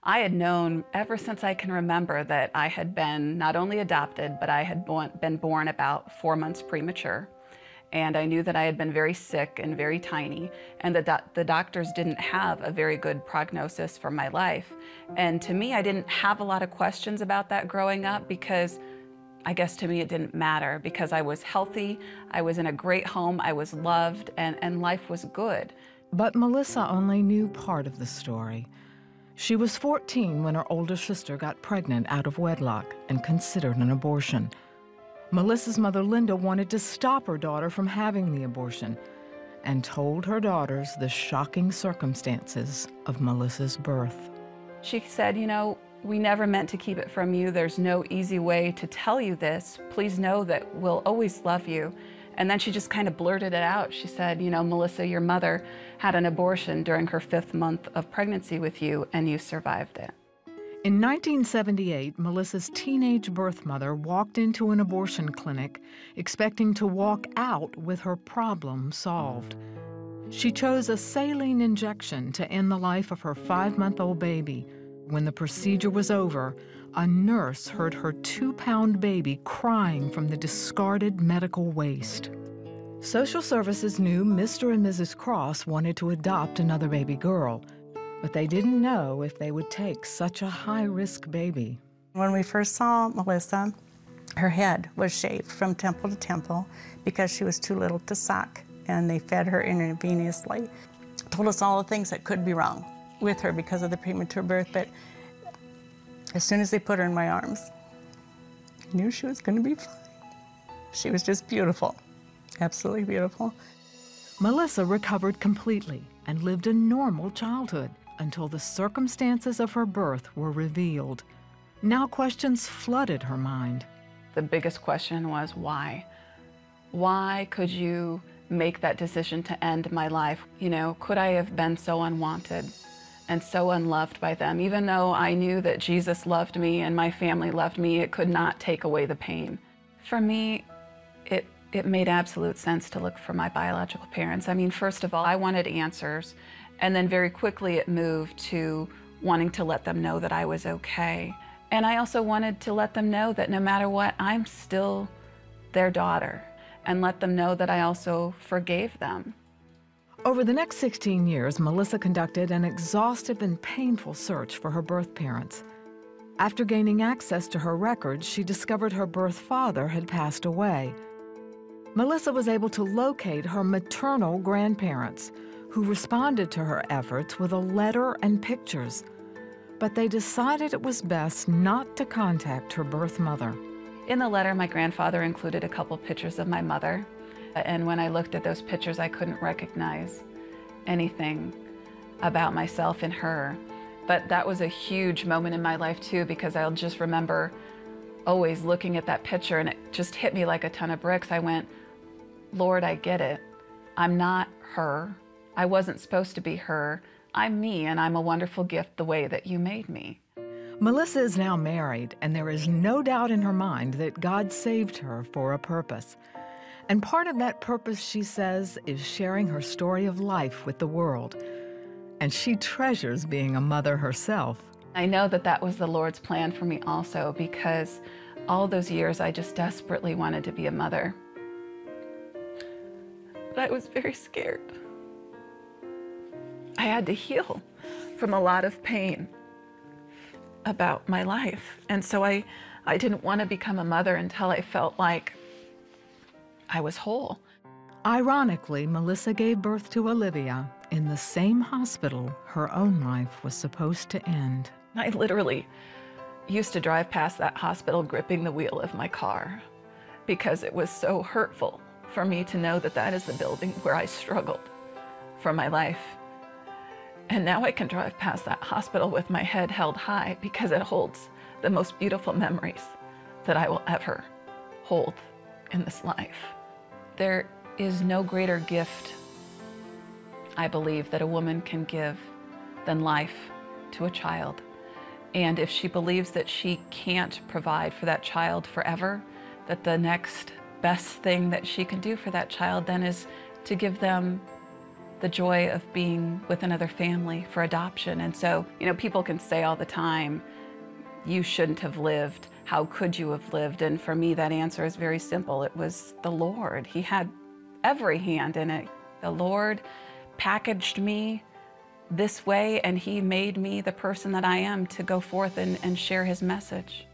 I had known ever since I can remember that I had been not only adopted, but I had been born about 4 months premature. And I knew that I had been very sick and very tiny, and the doctors didn't have a very good prognosis for my life. And to me, I didn't have a lot of questions about that growing up because I guess to me it didn't matter because I was healthy, I was in a great home, I was loved, and life was good. But Melissa only knew part of the story. She was 14 when her older sister got pregnant out of wedlock and considered an abortion. Melissa's mother, Linda, wanted to stop her daughter from having the abortion and told her daughters the shocking circumstances of Melissa's birth. She said, you know, we never meant to keep it from you. There's no easy way to tell you this. Please know that we'll always love you. And then she just kind of blurted it out. She said, you know, Melissa, your mother had an abortion during her 5th month of pregnancy with you, and you survived it. In 1978, Melissa's teenage birth mother walked into an abortion clinic expecting to walk out with her problem solved. She chose a saline injection to end the life of her 5-month-old baby. When the procedure was over, a nurse heard her 2-pound baby crying from the discarded medical waste. Social services knew Mr. and Mrs. Cross wanted to adopt another baby girl, but they didn't know if they would take such a high-risk baby. When we first saw Melissa, her head was shaved from temple to temple because she was too little to suck, and they fed her intravenously. Told us all the things that could be wrong with her because of the premature birth, but as soon as they put her in my arms, I knew she was going to be fine. She was just beautiful, absolutely beautiful. Melissa recovered completely and lived a normal childhood until the circumstances of her birth were revealed. Now questions flooded her mind. The biggest question was why? Why could you make that decision to end my life? You know, could I have been so unwanted and so unloved by them? Even though I knew that Jesus loved me and my family loved me, it could not take away the pain. For me, it made absolute sense to look for my biological parents. I mean, first of all, I wanted answers, and then very quickly it moved to wanting to let them know that I was okay. And I also wanted to let them know that no matter what, I'm still their daughter, and let them know that I also forgave them. Over the next 16 years, Melissa conducted an exhaustive and painful search for her birth parents. After gaining access to her records, she discovered her birth father had passed away. Melissa was able to locate her maternal grandparents, who responded to her efforts with a letter and pictures. But they decided it was best not to contact her birth mother. In the letter, my grandfather included a couple pictures of my mother. And when I looked at those pictures, I couldn't recognize anything about myself in her. But that was a huge moment in my life too, because I'll just remember always looking at that picture, and it just hit me like a ton of bricks. I went, Lord, I get it. I'm not her. I wasn't supposed to be her. I'm me, and I'm a wonderful gift the way that you made me. Melissa is now married, and there is no doubt in her mind that God saved her for a purpose. And part of that purpose, she says, is sharing her story of life with the world. And she treasures being a mother herself. I know that that was the Lord's plan for me also, because all those years I just desperately wanted to be a mother. But I was very scared. I had to heal from a lot of pain about my life. And so I didn't want to become a mother until I felt like I was whole. Ironically, Melissa gave birth to Olivia in the same hospital her own life was supposed to end. I literally used to drive past that hospital gripping the wheel of my car because it was so hurtful for me to know that that is the building where I struggled for my life. And now I can drive past that hospital with my head held high because it holds the most beautiful memories that I will ever hold in this life. There is no greater gift, I believe, that a woman can give than life to a child. And if she believes that she can't provide for that child forever, that the next best thing that she can do for that child then is to give them the joy of being with another family for adoption. And so, you know, people can say all the time, you shouldn't have lived. How could you have lived? And for me, that answer is very simple. It was the Lord. He had every hand in it. The Lord packaged me this way, and He made me the person that I am to go forth and share His message.